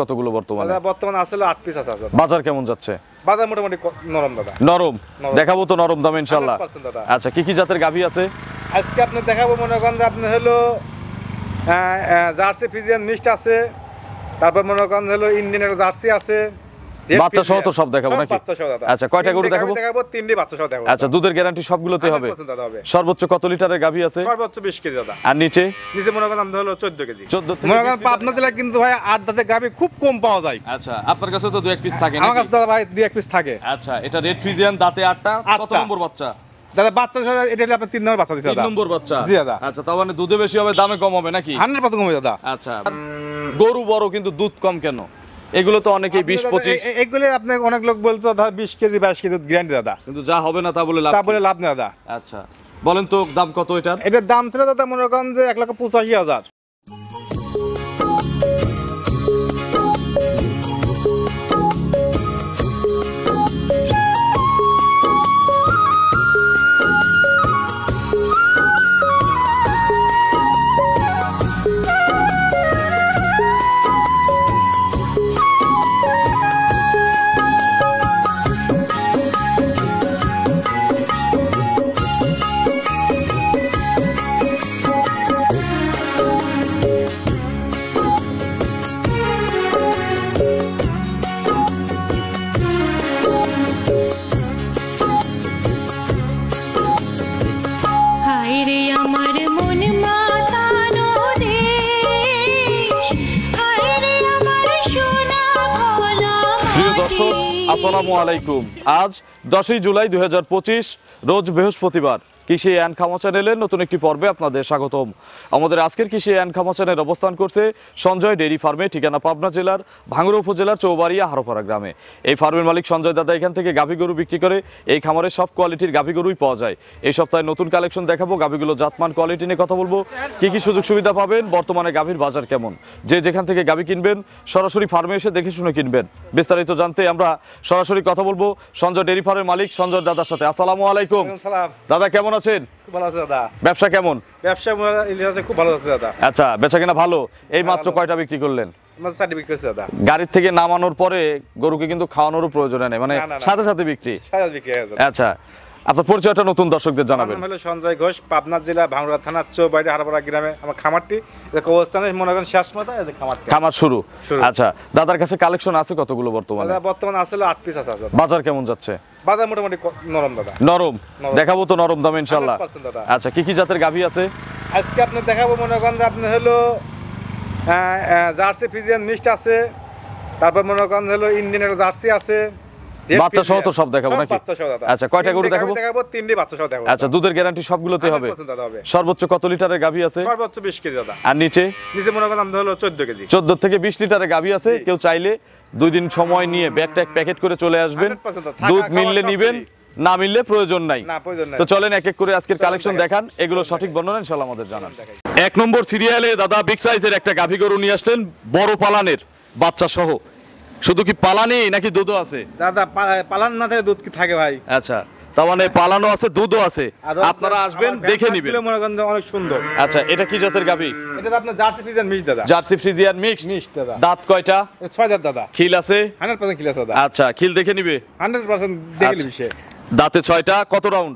কতগুলো বর্তমানে? বর্তমানে আসলে 8 পিস আছে। বাজার কেমন যাচ্ছে? বাজার মোটামুটি নরম দাদা। নরম দেখাবো তো নরম দাম ইনশাআল্লাহ। আচ্ছা কি কি জাতের গাভী আছে আজকে আপনি দেখাবো? মনে করেন যে আপনি হলো জার্সি ফ্রিজিয়ান মিক্সড আছে, তারপর মনে করেন হলো ইন্ডিয়ান জার্সি আছে, বাচ্চা সহ তো সব দেখাবো নাকি? বাচ্চা সহ দাদা। আচ্ছা কয়টা গরু দেখাবো? দেখাবো 3টি বাচ্চা সহ দেখাবো। আচ্ছা দুধের গ্যারান্টি সবগুলোতে হবে? সর্বোচ্চ কত লিটারের গাভী আছে? সর্বোচ্চ 20 কেজি দাদা। আর নিচে মনে করেন আমাদের হলো 14 কেজি। 14 থেকে মনে করেন পাবনা জেলায় কিন্তু ভাই 8 দাঁতের গাভী খুব কম পাওয়া যায়। আচ্ছা আপনার কাছে তো 2-1 পিস থাকে নাকি? আমার কাছে দাদা ভাই 2-1 পিস থাকে। আচ্ছা এটা রেড ফ্রিজিয়ান দাঁতে 8টা, কত নম্বর বাচ্চা? দাদা বাচ্চা এটা হলো আপনার 3 নম্বর বাচ্চা দিছে দাদা। 3 নম্বর বাচ্চা। জি দাদা। আচ্ছা তার মানে দুধে বেশি হবে দামে কম হবে নাকি? 100% কমে দাদা। আচ্ছা গরু বড় কিন্তু দুধ কম কেন? এগুলো তো অনেকেই 20-25 এগুলো আপনি অনেক লোক বলতো দাদা 20 কেজি 22 কেজি গ্যারান্টি দাদা, কিন্তু যা হবে না তা বলে লাভ নেই দাদা। আচ্ছা বলেন তো দাম কত এটার? এটার দাম ছিল দাদা মনে করেন যে 1,85,000। আসসালামু আলাইকুম। আজ 10ই জুলাই 2025 রোজ বৃহস্পতিবার। কৃষি অ্যান্ড খামা চ্যানেলের নতুন একটি পর্বে আপনাদের স্বাগতম। আমাদের আজকের কৃষি অ্যান্ড খামা চ্যানেল অবস্থান করছে সঞ্জয় ডেইরি ফার্মে, ঠিকানা পাবনা জেলার ভাঙ্গুড়া উপজেলার চৌবাড়িয়া হারোপাড়া গ্রামে। এই ফার্মের মালিক সঞ্জয় দাদা এখান থেকে গাভী গরু বিক্রি করে। এই খামারে সব কোয়ালিটির গাভী গরুই পাওয়া যায়। এই সপ্তাহে নতুন কালেকশন দেখাবো, গাভীগুলো জাতমান কোয়ালিটি নিয়ে কথা বলবো, কি কি সুযোগ সুবিধা পাবেন, বর্তমানে গাভীর বাজার কেমন, যে যেখান থেকে গাভী কিনবেন সরাসরি ফার্মে এসে দেখে শুনে কিনবেন। বিস্তারিত জানতে আমরা সরাসরি কথা বলবো সঞ্জয় ডেইরি ফার্মের মালিক সঞ্জয় দাদার সাথে। আসসালামু আলাইকুম। দাদা কেমন আছেন? ভালো আছে দাদা। ব্যবসা কেমন? ব্যবসা খুব ভালো আছে দাদা। আচ্ছা বেচা কিনা ভালো? এই মাত্র কয়টা বিক্রি করলেন? দাদা গাড়ির থেকে নামানোর পরে গরুকে কিন্তু খাওয়ানোরও প্রয়োজন নেই, মানে সাথে সাথে বিক্রি। আচ্ছা আপনার পরিচয়টা নতুন দর্শকদের জানাবেন। হলো সঞ্জয় ঘোষ, পাবনা জেলা ভাঙ্গুড়া থানা চৌবাড়ি হারোপাড়া গ্রামে আমার খামারটি। অবস্থানে মনে করেন শেষ মাথা খামার শুরু। আচ্ছা দাদার কাছে কালেকশন আছে কতগুলো বর্তমানে? বর্তমানে আসলে 8 পিস আছে। বাজার কেমন যাচ্ছে? বাজার মোটামুটি নরম দাদা। নরম দেখাবো তো নরম দাম ইনশাআল্লাহ। আচ্ছা কি কি জাতের গাভী আছে আজকে আপনি দেখাবো? মনে করেন যে আপনি হলো জার্সি ফ্রিজিয়ান মিক্সড আছে, তারপর মনে করেন হলো ইন্ডিয়ান জার্সি আছে, বাচ্চা সহ তো সব দেখাবো নাকি? আচ্ছা কয়টা গরু দেখাবো? 3টি বাচ্চা সহ দেখাবো। আচ্ছা দুধের গ্যারান্টি সবগুলোতে হবে? সর্বোচ্চ কত লিটারের গাভী আছে? সর্বোচ্চ 20 কেজি দাদা। আর নিচে মনে করেন আমাদের হলো 14 কেজি। 14 থেকে 20 লিটারের গাভী আছে। কেউ চাইলে 2 দিন সময় নিয়ে ব্যাগটা প্যাকেট করে চলে আসবেন, দুধ মিললে নিবেন, না মিললে প্রয়োজন নাই। তো চলেন এক এক করে আজকের কালেকশন দেখান, এগুলো সঠিক বর্ণনা ইনশাআল্লাহ আমাদের জানান। 1 নম্বর সিরিয়ালে দাদা বিগ সাইজের একটা গাভী গরু নিয়ে আসলেন, বড় পালানের বাচ্চা সহ। শুধু কি পালানি নাকি দুধও আছে? দাদা পালান না থাকে দুধ কি থাকে ভাই? আচ্ছা তার মানে পালানো আছে দুধও আছে, আপনারা আসবেন দেখে নিবেন। মনে করেন অনেক সুন্দর। আচ্ছা এটা কি জাতের গাভী? এটা আপনার জার্সি ফ্রিজিয়ান মিক্স দাদা। জার্সি ফ্রিজিয়ান মিক্স দাদা। দাঁত কয়টা? 6 দাঁত দাদা। খিল আছে? 100% খিল আছে দাদা। আচ্ছা খিল দেখে নিবে? 100% দেখে নিবে সে। দাঁতে 6টা, কত রাউন্ড?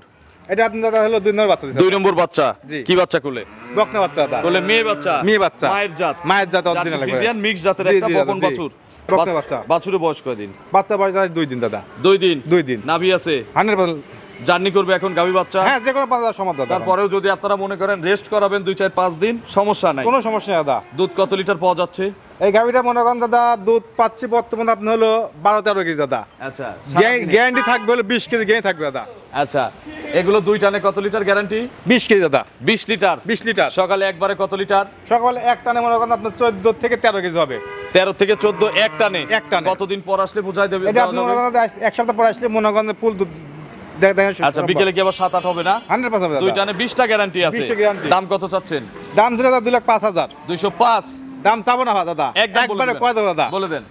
এটা আপনি দাদা হলো 2 নম্বর বাচ্চা দিছে। 2 নম্বর বাচ্চা। কি বাচ্চা কোলে? বকনা বাচ্চা দাদা। কোলে মেয়ে বাচ্চা? মেয়ে বাচ্চা। মায়ের জাত অরিজিনাল ফ্রিজিয়ান মিক্স জাতের একটা বকন বাছুর। বকনা বাচ্চা। বাছুরের বয়স কয়দিন? বাচ্চা বয়স 2 দিন দাদা। 2 দিন। নাভি আছে? 100% জার্নি করবে এখন গাভী বাচ্চা? হ্যাঁ যে কোনো বাচ্চা সমান দাদা। তারপরেও যদি আপনারা মনে করেন রেস্ট করাবেন 2-4-5 দিন, সমস্যা নাই, কোনো সমস্যা নেই দাদা। দুধ কত লিটার পাওয়া যাচ্ছে? এই গাভীটা মনে করেন দাদা দুধ পাচ্ছি বর্তমানে আপনি হলো 12-13 কেজি দাদা। আচ্ছা গ্যারান্টি থাকবে হলো 20 কেজি গ্যারান্টি থাকবে দাদা। আচ্ছা এগুলো 2 টানে কত লিটার গ্যারান্টি? 20 কেজি দাদা। 20 লিটার? 20 লিটার। সকালে একবারে কত লিটার? সকালে এক টানে মনে করেন আপনার 14 থেকে 13 কেজি হবে। 13 থেকে 14 এক টানে? এক টানে। কতদিন পর আসলে বুঝাই দেবে? এটা আপনি মনে করেন এক সপ্তাহ পর আসলে মনে করেন ফুল দুধ আচ্ছা বিকেলে কি আবার 7-8 হবে না? 100% 2 টানে 20টা গ্যারান্টি আছে। দাম কত চাচ্ছেন? দাম দিলে দাদা 2,05,000। 205? দাম চাবো না দাদা, একবারে কয় দাদা বলে দেন।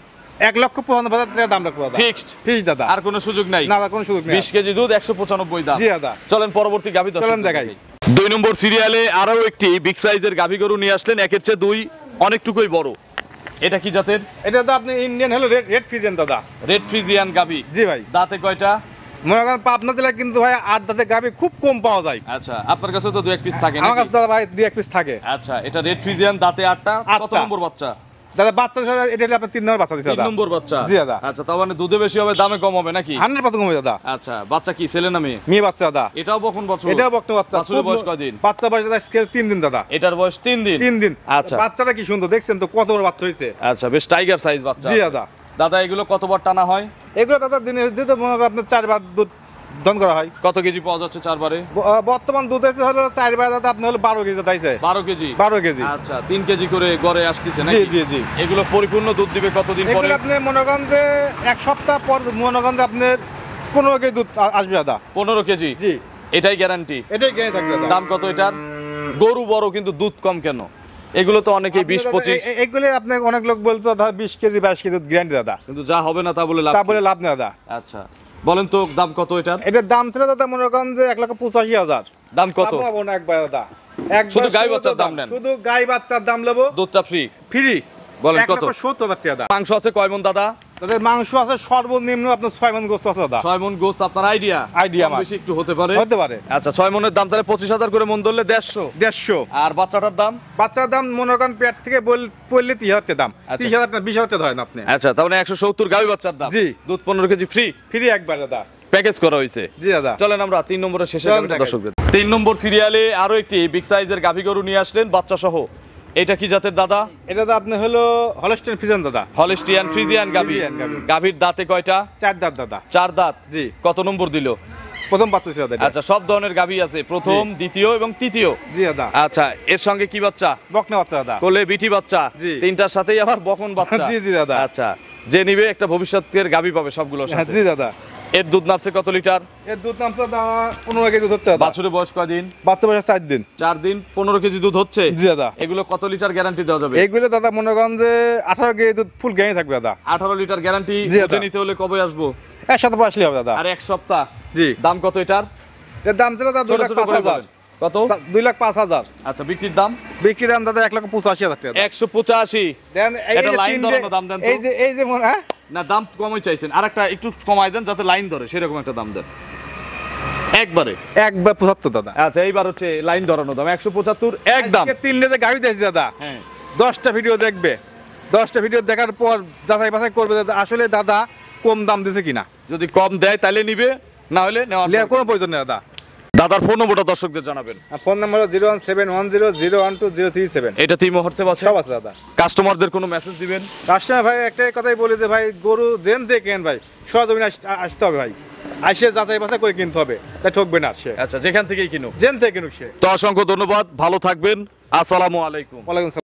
1,55,000 টাকা দাম রাখবো দাদা। ফিক্সড? ফিক্সড দাদা। আর কোনো সুযোগ নাই? না কোনো সুযোগ নেই। 20 কেজি দুধ 195 দাম। জি দাদা। চলেন পরবর্তী গাভী চলেন দেখাই। 2 নম্বর সিরিয়ালে আরো একটি বিগ সাইজের গাভী গরু নিয়ে আসলেন, একের চেয়ে 2 অনেকটুকুই বড়। এটা কি জাতের? এটা তো আপনি ইন্ডিয়ান হলো রেড ফ্রিজিয়ান দাদা। রেড ফ্রিজিয়ান গাভী। জি ভাই। দাঁতে কয়টা? মনে করেন পাবনা জেলায় কিন্তু ভাই 8 দাঁতের গাভী খুব কম পাওয়া যায়। আচ্ছা, আপনার কাছে তো 2-1 পিস থাকে আমার নাকি? কাছে দাদা ভাই 2-1 পিস থাকে। আচ্ছা, এটা রেড ফ্রিজিয়ান, দাঁতে 8টা। কত আটটা। নম্বর বাচ্চা? দাদা বাচ্চা এটা হলো আপনার 3 নম্বর বাচ্চা দিছে 3 দাদা। নম্বর বাচ্চা। জি দাদা। আচ্ছা, তার মানে দুধে বেশি হবে, দামে কম হবে নাকি? 100% কমে দাদা। আচ্ছা, বাচ্চা কি ছেলে না মেয়ে? মেয়ে বাচ্চা দাদা। এটাও বকন বাছুর? এটাও বকনা বাচ্চা। বাছুরের বয়স কয়দিন? বাচ্চা বয়স দাদা স্কেল 3 দিন দাদা। এটার বয়স 3 দিন। 3 দিন। আচ্ছা। বাচ্চাটা কি সুন্দর দেখছেন তো কত বড় বাচ্চা হইছে। আচ্ছা, বেশ টাইগার সাইজ বাচ্চা। জি দাদা। দাদা এগুলো কতবার টানা হয়? এগুলো দাদা দিনে দিতে মনে করেন আপনার 4 বার দুধ দন করা হয়। কত কেজি পাওয়া যাচ্ছে 4 বারে? বর্তমান দুধ আছে হলো 4 বার দাদা আপনি হলো 12 কেজি দাইছে। 12 কেজি। 12 কেজি। আচ্ছা, 3 কেজি করে গড়ে আসতেছে জি নাকি? জি জি। এগুলো পরিপূর্ণ দুধ দিবে কতদিন পরে? এগুলো আপনি মনে করেন যে 1 সপ্তাহ পর মনে করেন যে আপনার 15 কেজি দুধ আসবে দাদা। 15 কেজি। জি। এটাই গ্যারান্টি। এটাই গেয়ে থাকবে দাদা। দাম কত এটার? গরু বড় কিন্তু দুধ কম কেন? এগুলো তো অনেকেই 20-25, এগুলো আপনি অনেক লোক বলতো দাদা 20 কেজি 22 কেজি গ্যারান্টি দাদা। কিন্তু যা হবে না তা বলে লাভ তা কি? বলে লাভ নেই দাদা। আচ্ছা, বলেন তো দাম কত এটার? এটার দাম ছিল দাদা মনে করেন যে 1,85,000। দাম কত? পাবো না একবার দাদা। শুধু গাই বাচ্চার দাম নেন? শুধু গাই বাচ্চার দাম নেবো দুধটা ফ্রি। ফ্রি। বলেন কত? 1,70,000 টাকা দাদা। মাংস আছে কয় মন দাদা? তাদের মাংস আছে সর্বনিম্ন আপনার 6 মণ গোস্ত আছে দাদা। 6 মন গোস্ত আপনার আইডিয়া? Idea আমার। বেশি একটু হতে পারে। হতে পারে। আচ্ছা, 6 মনের দাম তাহলে 25,000 করে মন ধরলে 150। 150। আর বাচ্চাটার দাম? বাচ্চার দাম মনে করেন পেট থেকে পড়লে 30,000 টাকা দাম। আচ্ছা। 30,000 না 20,000 টাকা ধরেন আপনি। আচ্ছা, তার মানে 170 গাভী বাচ্চার দাম। জি। দুধ 15 কেজি ফ্রি। ফ্রি একবার দাদা। প্যাকেজ করা হয়েছে। জি দাদা। চলেন আমরা 3 নম্বরের শেষে চলেন গাভীটা দেখাই। দর্শকদের। 3 নম্বর সিরিয়ালে আরো একটি বিগ সাইজের গাভী গরু নিয়ে আসলেন বাচ্চা সহ। এটা কি জাতের দাদা? এটা তো আপনি হলো হলস্টেইন ফ্রিজিয়ান দাদা। হলিস্টিয়ান ফ্রিজিয়ান গাভী। ফ্রিজিয়ান গাভী। গাভীর দাঁতে কয়টা? 4 দাঁত দাদা। 4 দাঁত। জি। কত নম্বর দিল? প্রথম বাচ্চা ছিল দাদা। আচ্ছা, সব ধরনের গাভী আছে, প্রথম, দ্বিতীয় এবং তৃতীয়। জি দাদা। আচ্ছা, এর সঙ্গে কি বাচ্চা? বকনা বাচ্চা দাদা। কোলে বিটি বাচ্চা। জি। তিনটার সাথেই আবার বকন বাচ্চা। জি, জি দাদা। আচ্ছা, যে নিবে একটা ভবিষ্যতের গাভী পাবে সবগুলোর হ্যাঁ, সাথে। জি দাদা। এর দুধ নামছে কত লিটার? এর দুধ নামছে দাদা 15 কেজি দুধ হচ্ছে দাদা। বাছুরের বয়স কয়দিন? বাচ্চা বয়স 4 দিন। 4 দিন, 15 কেজি দুধ হচ্ছে। জি দাদা। এগুলো কত লিটার গ্যারান্টি দেওয়া যাবে? এইগুলো দাদা মনে করেন যে 18 কেজি দুধ ফুল গ্যারান্টি থাকবে দাদা। 18 লিটার গ্যারান্টি। জি, বুঝে দাদা। নিতে হলে কবে আসবো? একসাথে পর আসলে হবে দাদা। আর 1 সপ্তাহ। জি। দাম কত এটার? এর দাম ছিল দাদা ছোট ছোট করে 2,05,000। বলেন। কত? 2,05,000। আচ্ছা, বিক্রির দাম? বিক্রির দাম দাদা 1,85,000 টাকা। 185। দেন এটা লাইন ধরানো দাম দেন তো। এই যে মনে হ্যাঁ না, দাম কমই চাইছেন, আর একটা একটু কমাই দেন যাতে লাইন ধরে, সেরকম একটা দাম দেন একবারে। একবার 75 দাদা। আচ্ছা, এইবার হচ্ছে লাইন ধরানো দাম 175 একদম। আজকে 3 লেতে গাড়ি দিয়েছি দাদা। হ্যাঁ। 10টা ভিডিও দেখবে। 10টা ভিডিও দেখার পর যাচাই বাছাই করবে দাদা আসলে দাদা কম দাম দিছে কিনা। যদি কম দেয় তাহলে নিবে, না হলে নেওয়ার লিয়ার কোনো প্রয়োজন নেই দাদা। দাদার ফোন নম্বরটা দর্শকদের জানাবেন। Phone number 01710012037। এটা তিমো হোয়াটসঅ্যাপ আছে। সব আছে দাদা। কাস্টমারদের কোনো মেসেজ দিবেন? কাস্টমার ভাই একটাই কথাই বলি যে ভাই গরু জেন থেকে কেন ভাই সরজমিনে আসতে হবে ভাই। আইসে যাচাই বাছাই করে কিনতে হবে, তাই ঠকবে না সে। আচ্ছা, যেখান থেকেই কিনুক। জেন থেকে কিনুক সে। তো অসংখ্য ধন্যবাদ, ভালো থাকবেন, আসসালামু আলাইকুম। ওয়ালাইকুম আসসালাম।